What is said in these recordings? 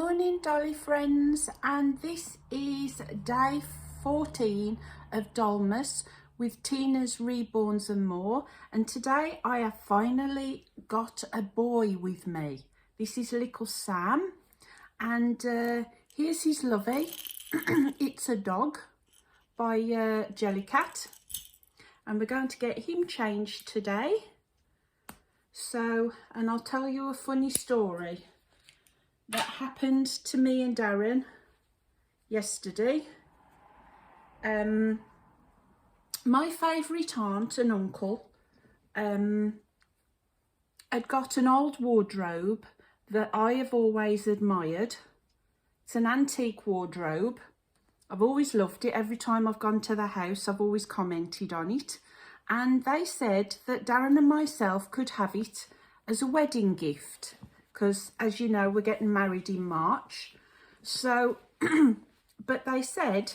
Morning dolly friends, and this is day 14 of Dolmas with Tina's Reborns and more, and today I have finally got a boy with me. This is little Sam, and here's his lovey. It's a dog by Jellycat, and we're going to get him changed today. So, and I'll tell you a funny story that happened to me and Darren yesterday. My favourite aunt and uncle had got an old wardrobe that I have always admired. It's an antique wardrobe. I've always loved it. Every time I've gone to the house, I've always commented on it. And they said that Darren and myself could have it as a wedding gift, because as you know, we're getting married in March. So, but they said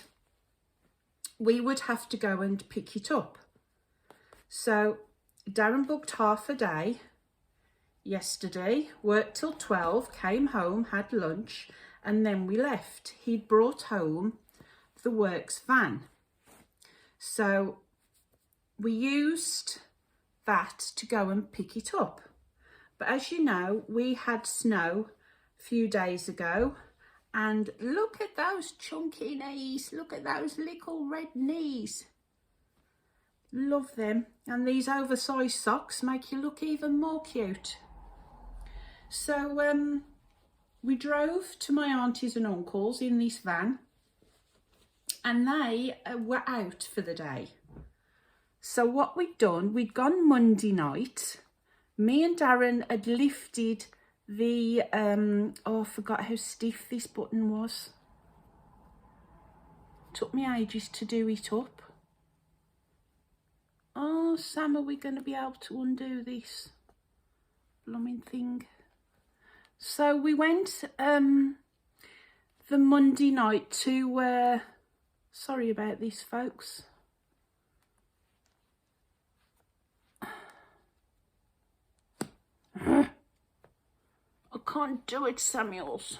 we would have to go and pick it up. So Darren booked half a day yesterday, worked till 12, came home, had lunch, and then we left. He'd brought home the works van. So we used that to go and pick it up. But as you know, we had snow a few days ago, and look at those chunky knees. Look at those little red knees. Love them. And these oversized socks make you look even more cute. So we drove to my aunties and uncles in this van, and they were out for the day. So what we'd done, we'd gone Monday night. Me and Darren had lifted the, oh, I forgot how stiff this button was. Took me ages to do it up. Oh, Sam, are we going to be able to undo this blooming thing? So we went the Monday night to, sorry about this, folks. I can't do it, Samuels.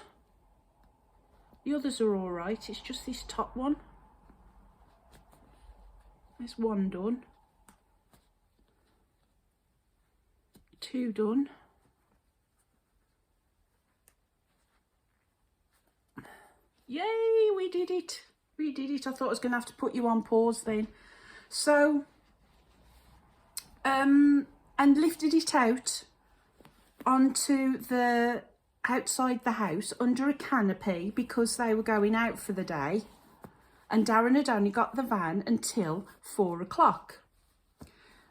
The others are all right. It's just this top one. There's one done. 2 done. Yay, we did it. We did it. I thought I was going to have to put you on pause then. So, and lifted it out onto the outside the house under a canopy because they were going out for the day, and Darren had only got the van until 4 o'clock.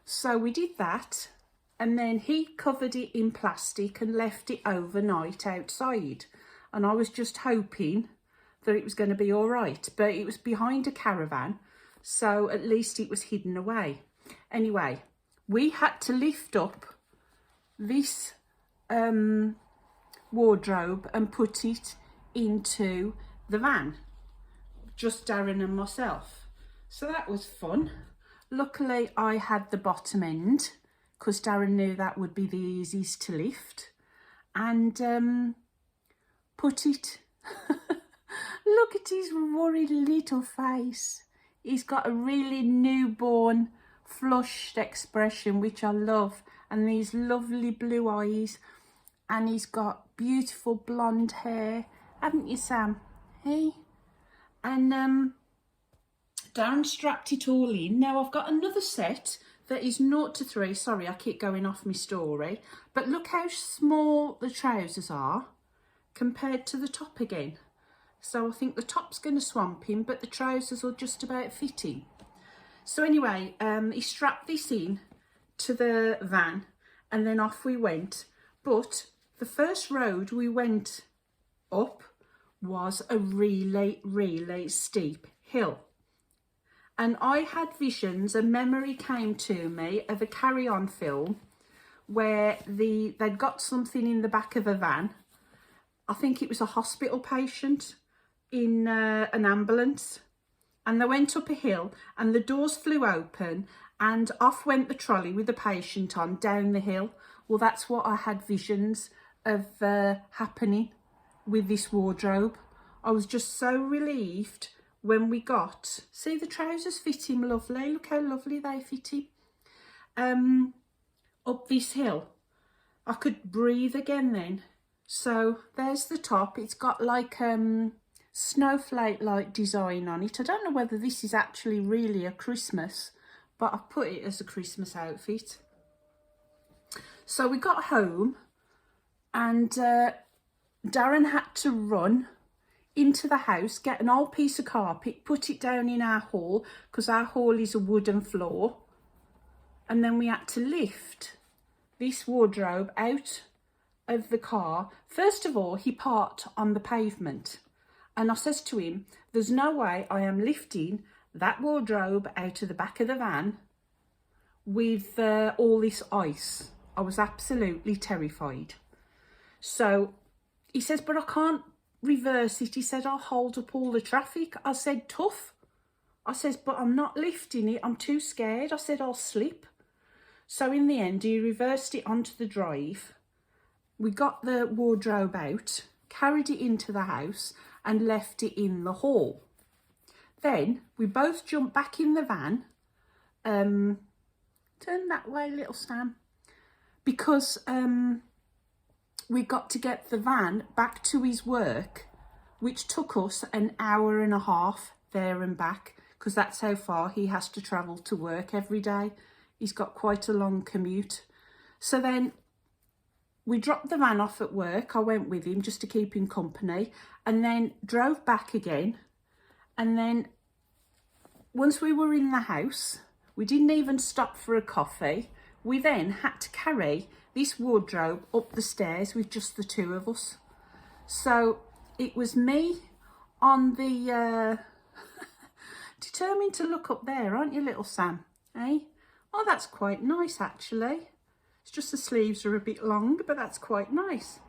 So we did that, and then he covered it in plastic and left it overnight outside, and I was just hoping that it was going to be all right, but it was behind a caravan, so at least it was hidden away. Anyway, we had to lift up this wardrobe and put it into the van, just Darren and myself. So that was fun. Luckily I had the bottom end because Darren knew that would be the easiest to lift, and put it look at his worried little face. He's got a really newborn flushed expression, which I love, and these lovely blue eyes, and he's got beautiful blonde hair, haven't you, Sam? Hey? And Darren strapped it all in. Now I've got another set that is 0 to 3. Sorry, I keep going off my story, but look how small the trousers are compared to the top again. So I think the top's going to swamp him, but the trousers will just about fit him. So anyway, he strapped this in to the van, and then off we went. But the first road we went up was a really, really steep hill. And I had visions, a memory came to me of a Carry On film where they'd got something in the back of a van. I think it was a hospital patient in an ambulance. And they went up a hill, and the doors flew open, and off went the trolley with the patient on down the hill. Well, that's what I had visions of happening with this wardrobe. I was just so relieved when we got, see the trousers fit him lovely, look how lovely they fit him, up this hill. I could breathe again then. So there's the top. It's got like snowflake like design on it. I don't know whether this is actually really a Christmas, but I put it as a Christmas outfit. So we got home and Darren had to run into the house, get an old piece of carpet, put it down in our hall, because our hall is a wooden floor. And then we had to lift this wardrobe out of the car. First of all, he parked on the pavement. And I says to him, there's no way I am lifting that wardrobe out of the back of the van with all this ice. I was absolutely terrified. So he says, but I can't reverse it. He said, I'll hold up all the traffic. I said, tough. I says, but I'm not lifting it. I'm too scared. I said, I'll slip. So in the end, he reversed it onto the drive. We got the wardrobe out, carried it into the house and left it in the hall. Then we both jumped back in the van. Turn that way, little Sam. Because we got to get the van back to his work, which took us an hour and a half there and back, because that's how far he has to travel to work every day. He's got quite a long commute. So then we dropped the van off at work. I went with him just to keep him company, and then drove back again. And then once we were in the house, we didn't even stop for a coffee. We then had to carry this wardrobe up the stairs with just the two of us. So it was me on the determined to look up there, aren't you, little Sam? Eh? Oh, that's quite nice actually. It's just the sleeves are a bit long, but that's quite nice.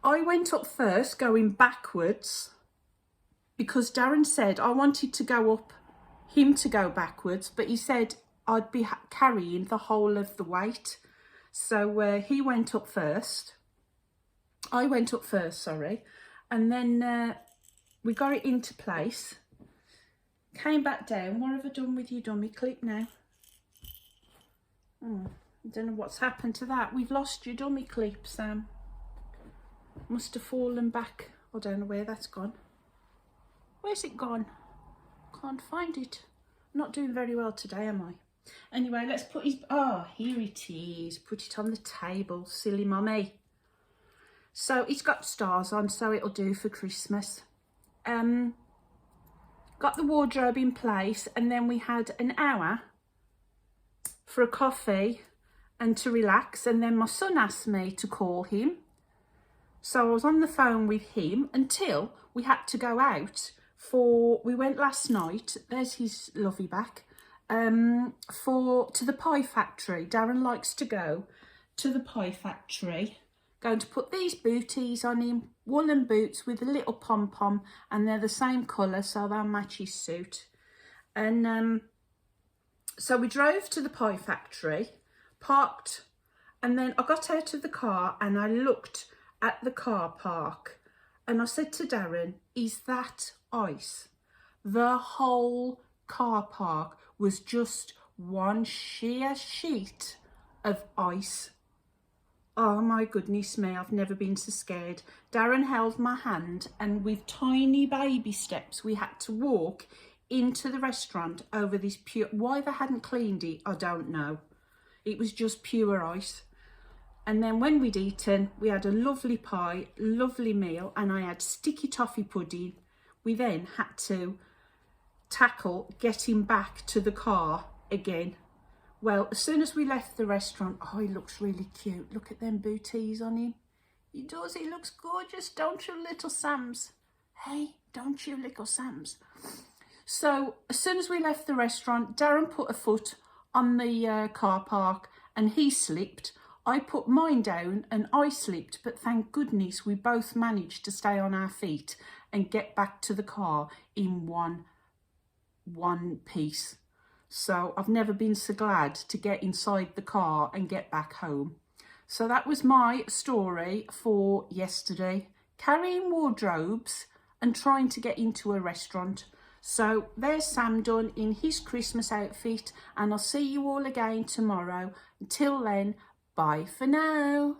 I went up first, going backwards, because Darren said I wanted to go up, him to go backwards, but he said I'd be carrying the whole of the weight. So he went up first. I went up first, sorry. And then we got it into place. Came back down. What have I done with your dummy clip now? Oh, I don't know what's happened to that. We've lost your dummy clip, Sam. Must have fallen back. I don't know where that's gone. Where's it gone? Can't find it. I'm not doing very well today, am I? Anyway, let's put his... Oh, here it is. Put it on the table. Silly mummy. So it's got stars on, so it'll do for Christmas. Got the wardrobe in place, and then we had an hour for a coffee and to relax. And then my son asked me to call him. So I was on the phone with him until we had to go out for... We went last night. There's his lovey back. To the pie factory. Darren likes to go to the pie factory. Going to put these booties on him, woolen boots with a little pom-pom, and they're the same colour, so they'll match his suit. And so we drove to the pie factory, parked, and then I got out of the car and I looked at the car park, and I said to Darren, is that ice? The whole car park was just one sheer sheet of ice. Oh my goodness me, I've never been so scared. Darren held my hand, and with tiny baby steps we had to walk into the restaurant over this pure... Why they hadn't cleaned it, I don't know. It was just pure ice. And then when we'd eaten, we had a lovely pie, lovely meal, and I had sticky toffee pudding. We then had to tackle getting back to the car again. Well, as soon as we left the restaurant, oh, he looks really cute. Look at them booties on him. He does, he looks gorgeous, don't you, little Sams? Hey, don't you, little Sams? So, as soon as we left the restaurant, Darren put a foot on the car park and he slipped. I put mine down and I slipped, but thank goodness we both managed to stay on our feet and get back to the car in one piece. So I've never been so glad to get inside the car and get back home. So that was my story for yesterday. carrying wardrobes and trying to get into a restaurant. So there's Sam done in his Christmas outfit, and I'll see you all again tomorrow. Until then, bye for now.